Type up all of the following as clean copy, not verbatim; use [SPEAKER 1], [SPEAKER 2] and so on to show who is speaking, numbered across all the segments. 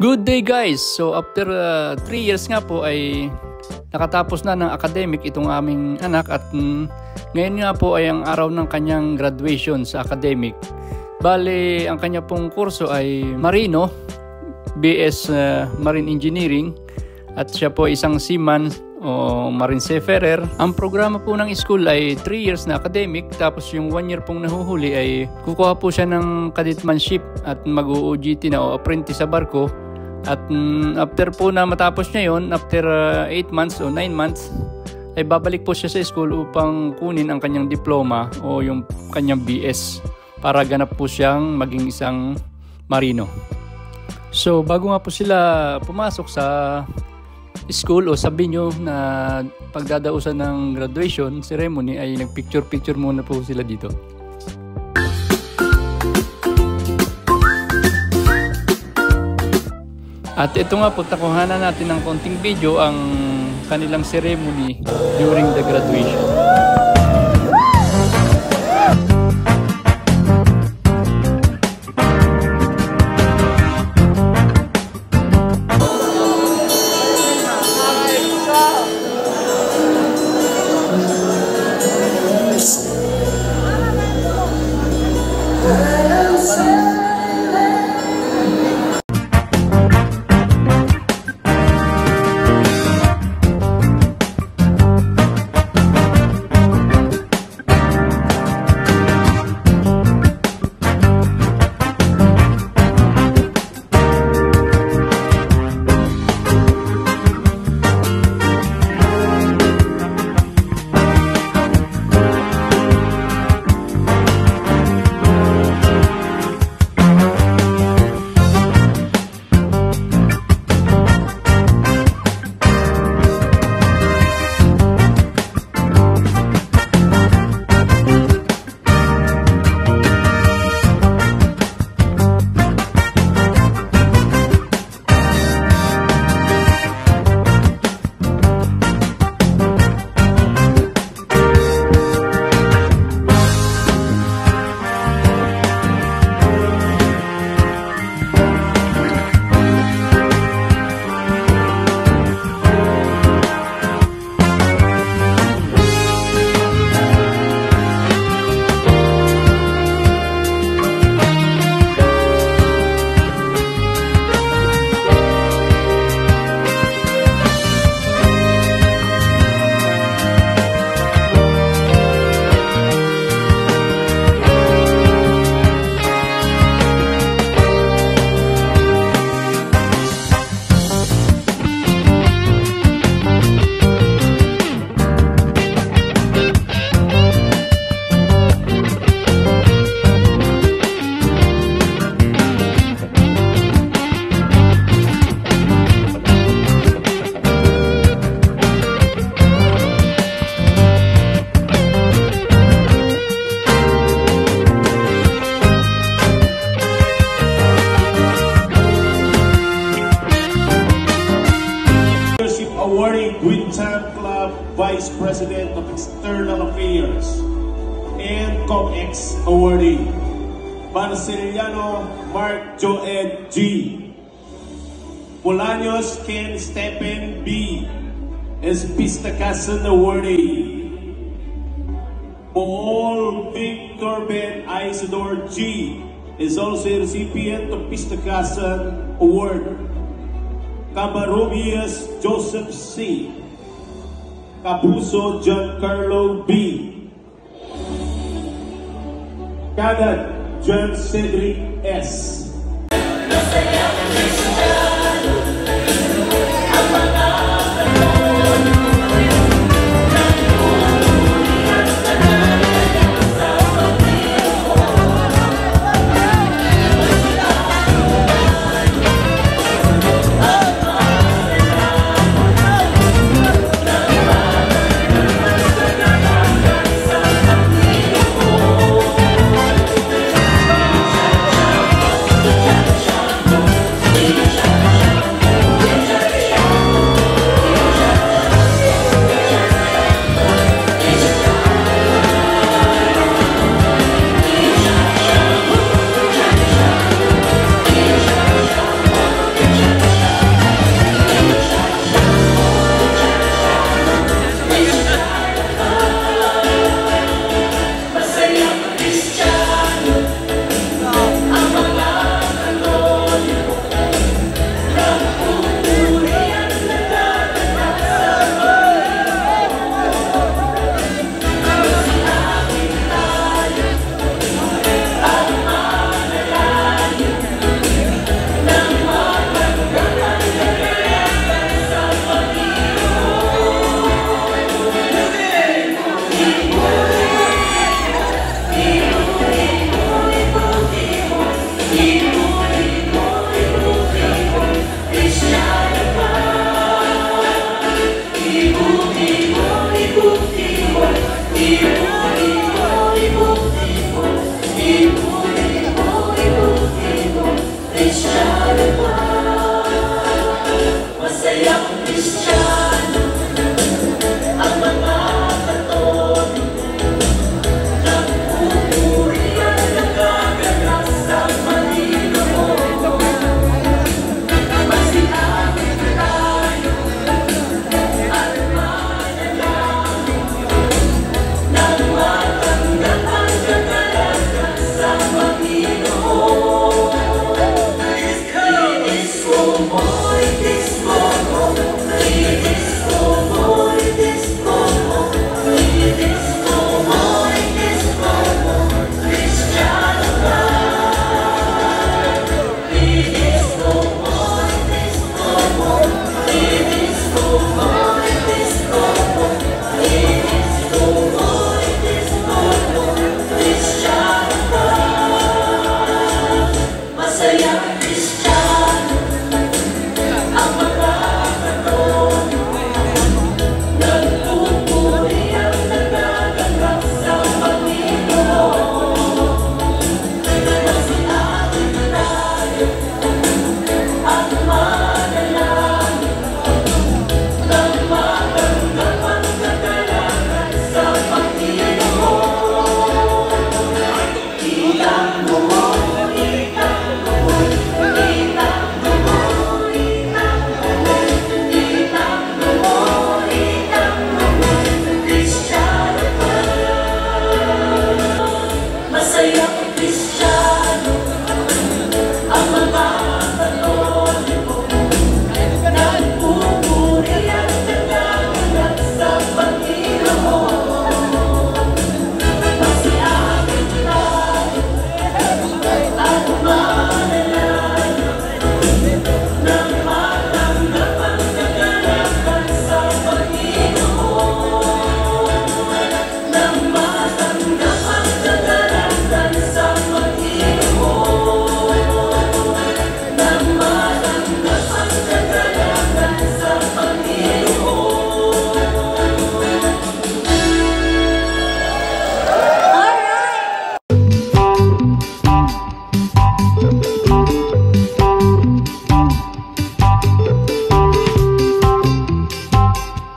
[SPEAKER 1] Good day guys! So after 3 years nga po ay nakatapos na ng academic itong aming anak at ngayon nga po ay ang araw ng kanyang graduation sa academic. Bale, ang kanya pong kurso ay Marino, BS Marine Engineering at siya po isang seaman o Marine Seafarer. Ang programa po ng school ay 3 years na academic, tapos yung 1 year pong nahuhuli ay kukuha po siya ng cadetmanship at mag-OJT na o apprentice sa barko. At after po na matapos niya yon, after 8 months o 9 months, ay babalik po siya sa school upang kunin ang kanyang diploma o yung kanyang BS para ganap po siyang maging isang marino. So bago nga po sila pumasok sa school o sabihin nyo na pagdadausan ng graduation ceremony ay nagpicture-picture muna po sila dito. At ito nga po, takuhanan natin ng konting video ang kanilang ceremony during the graduation.
[SPEAKER 2] Awarding Quintan Club Vice President of External Affairs and COMEX awardee Marceliano Mark Joed G. Bolaños Ken Stephen B. as Pistakasan awardee. Paul Victor Ben Isidore G. is also a recipient of Pistakasan Award. Cabarobias Joseph C. Capuso Giancarlo B. Kagat John Cedric S.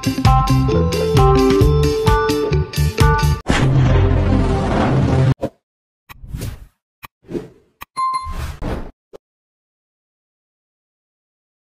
[SPEAKER 3] Thank you.